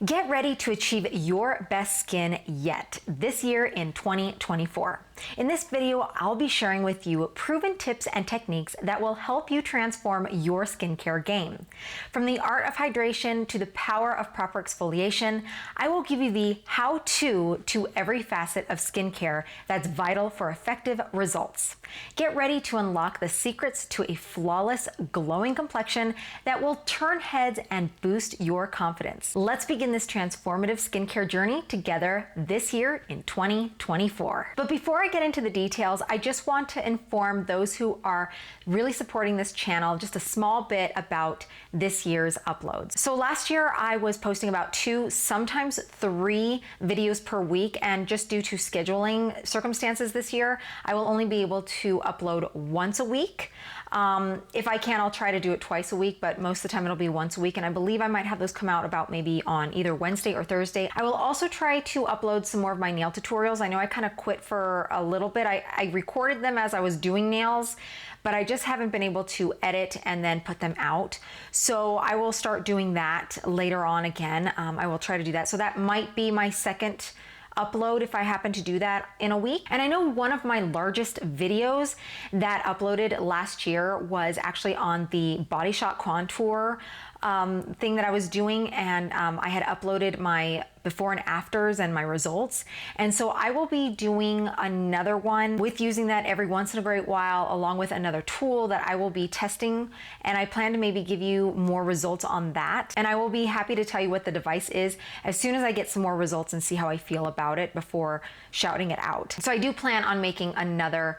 Get ready to achieve your best skin yet this year in 2024. In this video, I'll be sharing with you proven tips and techniques that will help you transform your skincare game. From the art of hydration to the power of proper exfoliation, I will give you the how-to to every facet of skincare that's vital for effective results. Get ready to unlock the secrets to a flawless, glowing complexion that will turn heads and boost your confidence. Let's begin this transformative skincare journey together this year in 2024. But before I get into the details, I just want to inform those who are really supporting this channel just a small bit about this year's uploads. So last year I was posting about 2, sometimes 3 videos per week, and just due to scheduling circumstances this year, I will only be able to upload once a week. If I can, I'll try to do it twice a week, but most of the time it'll be once a week, and I believe I might have those come out about maybe on either Wednesday or Thursday. I will also try to upload some more of my nail tutorials. I know I kind of quit for a little bit. I recorded them as I was doing nails, but I just haven't been able to edit and then put them out. So I will start doing that later on again. I will try to do that. So that might be my second upload if I happen to do that in a week. And I know one of my largest videos that uploaded last year was actually on the Body Shot contour thing that I was doing, and I had uploaded my before and afters and my results. And so I will be doing another one with using that every once in a great while, along with another tool that I will be testing. And I plan to maybe give you more results on that. And I will be happy to tell you what the device is as soon as I get some more results and see how I feel about it before shouting it out. So I do plan on making another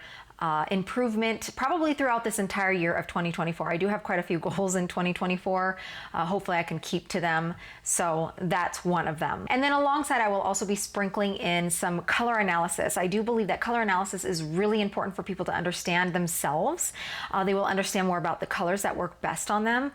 improvement probably throughout this entire year of 2024. I do have quite a few goals in 2024. Hopefully I can keep to them. So that's one of them. And then alongside, I will also be sprinkling in some color analysis. I do believe that color analysis is really important for people to understand themselves. They will understand more about the colors that work best on them.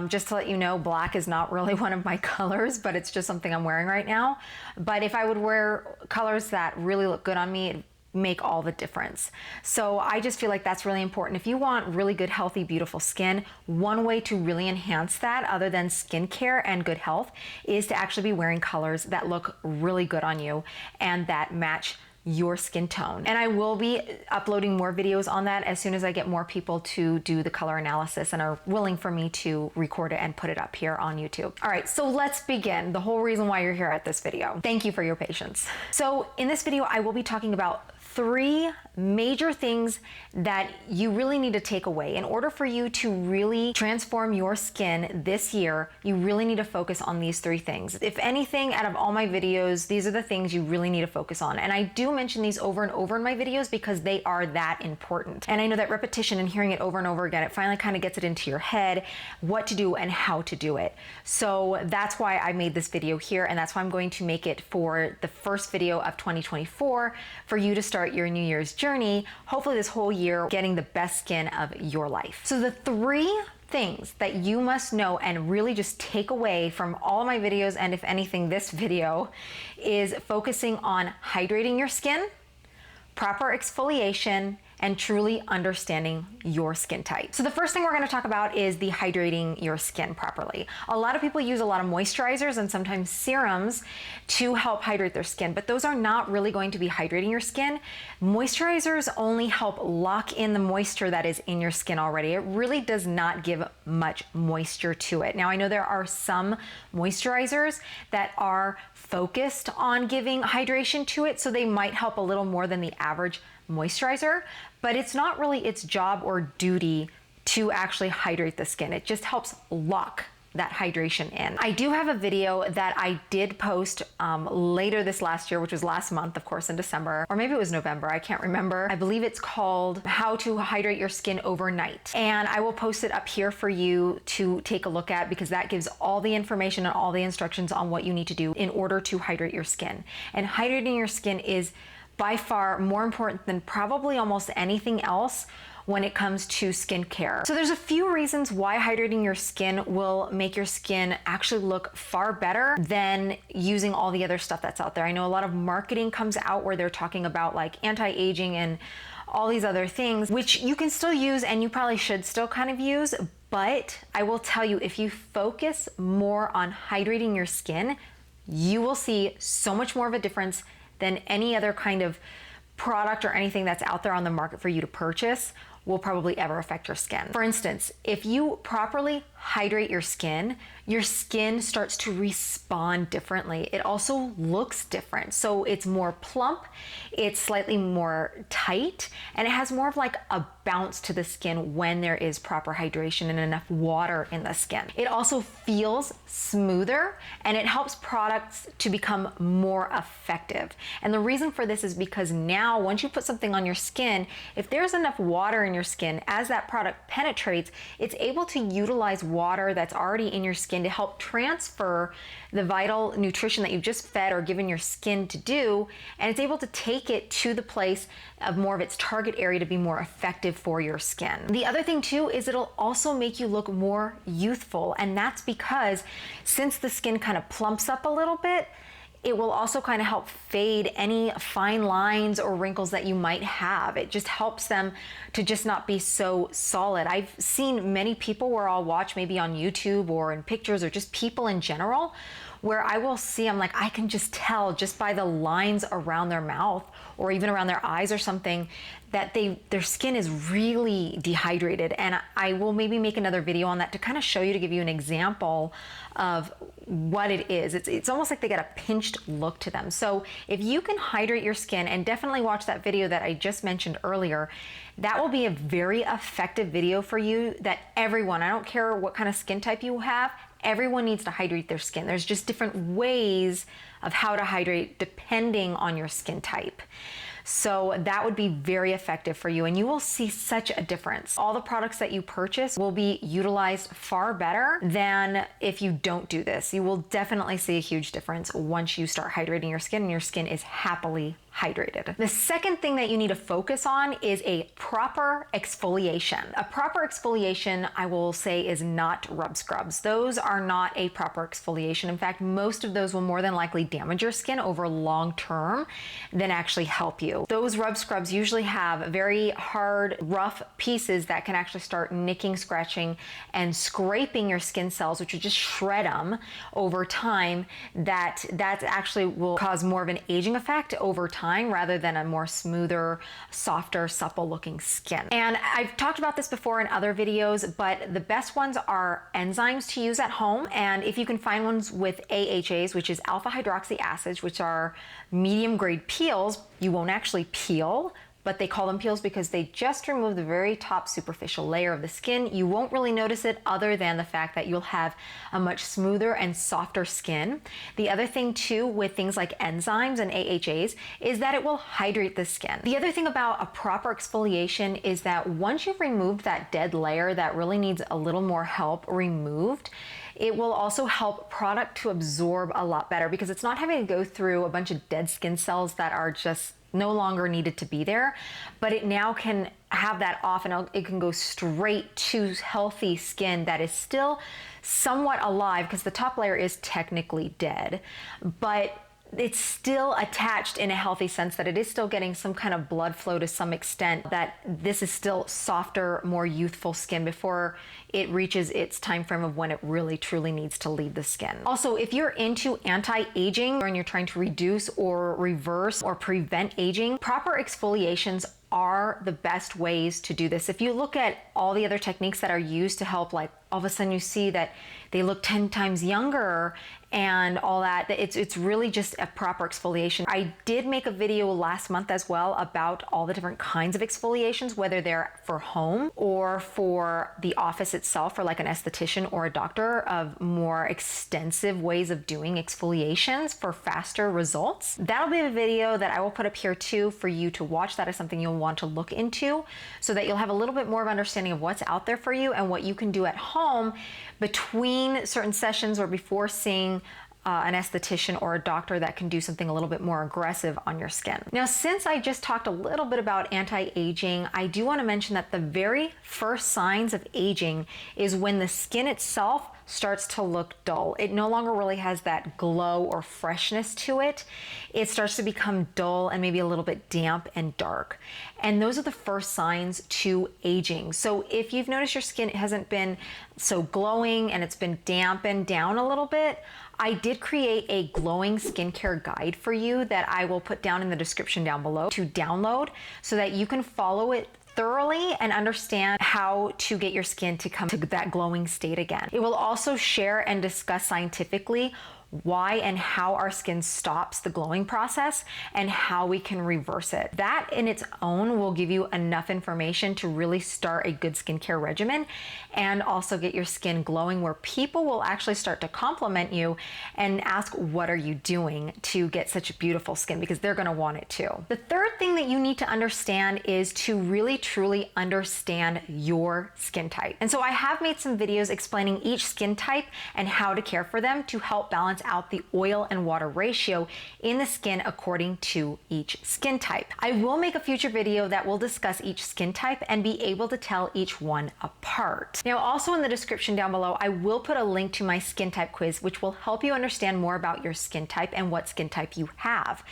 Just to let you know, black is not really one of my colors, but it's just something I'm wearing right now. But if I would wear colors that really look good on me, it make all the difference. So I just feel like that's really important. If you want really good, healthy, beautiful skin, one way to really enhance that, other than skincare and good health, is to actually be wearing colors that look really good on you and that match your skin tone. And I will be uploading more videos on that as soon as I get more people to do the color analysis and are willing for me to record it and put it up here on YouTube. All right, so let's begin. The whole reason why you're here at this video. Thank you for your patience. So in this video, I will be talking about 3 major things that you really need to take away. In order for you to really transform your skin this year, you really need to focus on these 3 things. If anything, out of all my videos, these are the things you really need to focus on. And I do mention these over and over in my videos because they are that important. And I know that repetition and hearing it over and over again, it finally kind of gets it into your head what to do and how to do it. So that's why I made this video here, and that's why I'm going to make it for the first video of 2024 for you to start your New Year's journey, hopefully this whole year, getting the best skin of your life. So the 3 things that you must know and really just take away from all of my videos, and if anything, this video, is focusing on hydrating your skin, proper exfoliation, and truly understanding your skin type. So the first thing we're gonna talk about is the hydrating your skin properly. A lot of people use a lot of moisturizers and sometimes serums to help hydrate their skin, but those are not really going to be hydrating your skin. Moisturizers only help lock in the moisture that is in your skin already. It really does not give much moisture to it. Now, I know there are some moisturizers that are focused on giving hydration to it, so they might help a little more than the average moisturizer, but it's not really its job or duty to actually hydrate the skin. It just helps lock that hydration in. I do have a video that I did post later this last year, which was last month, of course, in December, or maybe it was November, I can't remember. I believe it's called How to Hydrate Your Skin Overnight. And I will post it up here for you to take a look at, because that gives all the information and all the instructions on what you need to do in order to hydrate your skin. And hydrating your skin is by far more important than probably almost anything else when it comes to skincare. So there's a few reasons why hydrating your skin will make your skin actually look far better than using all the other stuff that's out there. I know a lot of marketing comes out where they're talking about like anti-aging and all these other things, which you can still use and you probably should still kind of use, but I will tell you, if you focus more on hydrating your skin, you will see so much more of a difference than any other kind of product or anything that's out there on the market for you to purchase will probably ever affect your skin. For instance, if you properly hydrate your skin starts to respond differently. It also looks different. So it's more plump, it's slightly more tight, and it has more of like a bounce to the skin when there is proper hydration and enough water in the skin. It also feels smoother, and it helps products to become more effective. And the reason for this is because now once you put something on your skin, if there's enough water in your skin, as that product penetrates, it's able to utilize water that's already in your skin to help transfer the vital nutrition that you've just fed or given your skin to do, and it's able to take it to the place of more of its target area to be more effective for your skin. The other thing too is it'll also make you look more youthful, and that's because since the skin kind of plumps up a little bit, it will also kind of help fade any fine lines or wrinkles that you might have. It just helps them to just not be so solid. I've seen many people where I'll watch maybe on YouTube or in pictures or just people in general where I will see, I'm like, I can just tell just by the lines around their mouth or even around their eyes or something that their skin is really dehydrated. And I will maybe make another video on that to kind of show you, to give you an example of what it is. It's almost like they get a pinched look to them. So if you can hydrate your skin, and definitely watch that video that I just mentioned earlier, that will be a very effective video for you that everyone, I don't care what kind of skin type you have, everyone needs to hydrate their skin. There's just different ways of how to hydrate depending on your skin type. So that would be very effective for you, and you will see such a difference. All the products that you purchase will be utilized far better than if you don't do this. You will definitely see a huge difference once you start hydrating your skin and your skin is happily hydrated. The second thing that you need to focus on is a proper exfoliation. A proper exfoliation, I will say, is not rub scrubs. Those are not a proper exfoliation. In fact, most of those will more than likely damage your skin over long term than actually help you. Those rub scrubs usually have very hard, rough pieces that can actually start nicking, scratching, and scraping your skin cells, which would just shred them over time. That actually will cause more of an aging effect over time rather than a more smoother, softer, supple looking skin. And I've talked about this before in other videos, but the best ones are enzymes to use at home. And if you can find ones with AHAs, which is alpha hydroxy acids, which are medium grade peels, you won't actually peel, but they call them peels because they just remove the very top superficial layer of the skin. You won't really notice it other than the fact that you'll have a much smoother and softer skin. The other thing too with things like enzymes and AHAs is that it will hydrate the skin. The other thing about a proper exfoliation is that once you've removed that dead layer that really needs a little more help removed, it will also help product to absorb a lot better because it's not having to go through a bunch of dead skin cells that are just no longer needed to be there, but it now can have that off and it can go straight to healthy skin that is still somewhat alive because the top layer is technically dead, but it's still attached in a healthy sense that it is still getting some kind of blood flow to some extent, that this is still softer, more youthful skin before it reaches its time frame of when it really truly needs to leave the skin. Also, if you're into anti-aging and you're trying to reduce or reverse or prevent aging, proper exfoliations are the best ways to do this. If you look at all the other techniques that are used to help, like all of a sudden you see that they look 10 times younger and all that, it's really just a proper exfoliation. I did make a video last month as well about all the different kinds of exfoliations, whether they're for home or for the office itself, for like an esthetician or a doctor, of more extensive ways of doing exfoliations for faster results. That'll be a video that I will put up here too for you to watch. That is something you'll want to look into so that you'll have a little bit more of understanding of what's out there for you and what you can do at home between certain sessions or before seeing an esthetician or a doctor that can do something a little bit more aggressive on your skin. Now, since I just talked a little bit about anti-aging, I do want to mention that the very first signs of aging is when the skin itself starts to look dull. It no longer really has that glow or freshness to it. It starts to become dull and maybe a little bit damp and dark. And those are the first signs to aging. So if you've noticed your skin hasn't been so glowing and it's been dampened down a little bit, I did create a glowing skincare guide for you that I will put down in the description down below to download so that you can follow it thoroughly and understand how to get your skin to come to that glowing state again. It will also share and discuss scientifically why and how our skin stops the glowing process and how we can reverse it. That in its own will give you enough information to really start a good skincare regimen and also get your skin glowing, where people will actually start to compliment you and ask, what are you doing to get such beautiful skin? Because they're gonna want it too. The third thing that you need to understand is to really truly understand your skin type. And so I have made some videos explaining each skin type and how to care for them to help balance out the oil and water ratio in the skin according to each skin type. I will make a future video that will discuss each skin type and be able to tell each one apart. Now, also in the description down below, I will put a link to my skin type quiz, which will help you understand more about your skin type and what skin type you have.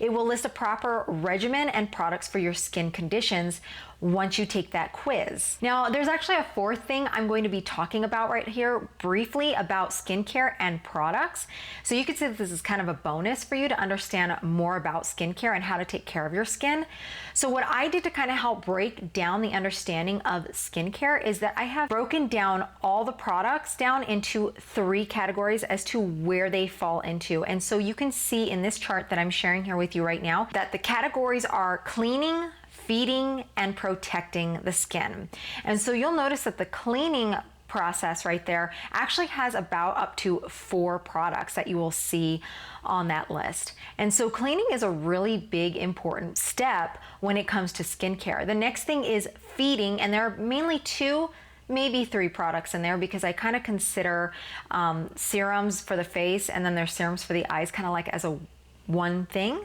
It will list a proper regimen and products for your skin conditions once you take that quiz. Now, there's actually a fourth thing I'm going to be talking about right here briefly about skincare and products. So you could say that this is kind of a bonus for you to understand more about skincare and how to take care of your skin. So what I did to kind of help break down the understanding of skincare is that I have broken down all the products down into 3 categories as to where they fall into. And so you can see in this chart that I'm sharing here with you right now that the categories are cleaning, feeding, and protecting the skin. And so you'll notice that the cleaning process right there actually has about up to 4 products that you will see on that list. And so cleaning is a really big important step when it comes to skincare. The next thing is feeding, and there are mainly 2, maybe 3 products in there, because I kind of consider serums for the face and then there's serums for the eyes kind of like as a one thing.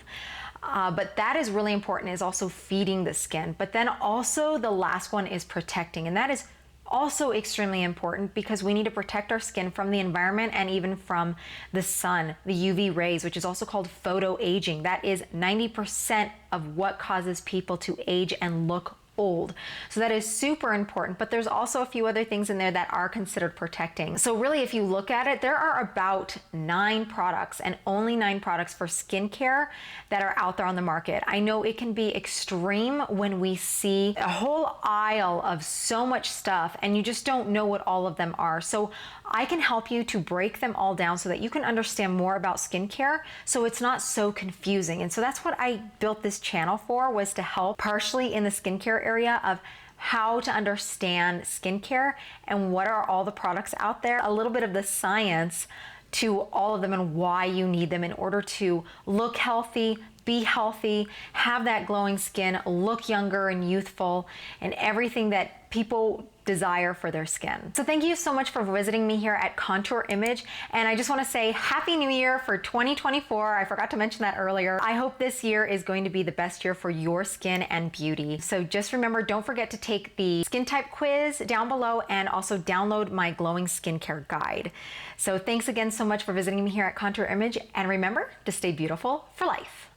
But that is really important, is also feeding the skin. But then also the last one is protecting, and that is also extremely important because we need to protect our skin from the environment and even from the sun, the UV rays, which is also called photoaging. That is 90% of what causes people to age and look old. So that is super important, but there's also a few other things in there that are considered protecting. So really, if you look at it, there are about 9 products, and only 9 products for skincare that are out there on the market. I know it can be extreme when we see a whole aisle of so much stuff and you just don't know what all of them are. So I can help you to break them all down so that you can understand more about skincare so it's not so confusing. And so that's what I built this channel for, was to help partially in the skincare area of how to understand skincare and what are all the products out there, a little bit of the science to all of them and why you need them in order to look healthy, be healthy, have that glowing skin, look younger and youthful, and everything that people desire for their skin. So thank you so much for visiting me here at Contour Image, and I just want to say Happy New Year for 2024. I forgot to mention that earlier. I hope this year is going to be the best year for your skin and beauty. So just remember, don't forget to take the skin type quiz down below and also download my glowing skincare guide. So thanks again so much for visiting me here at Contour Image, and remember to stay beautiful for life.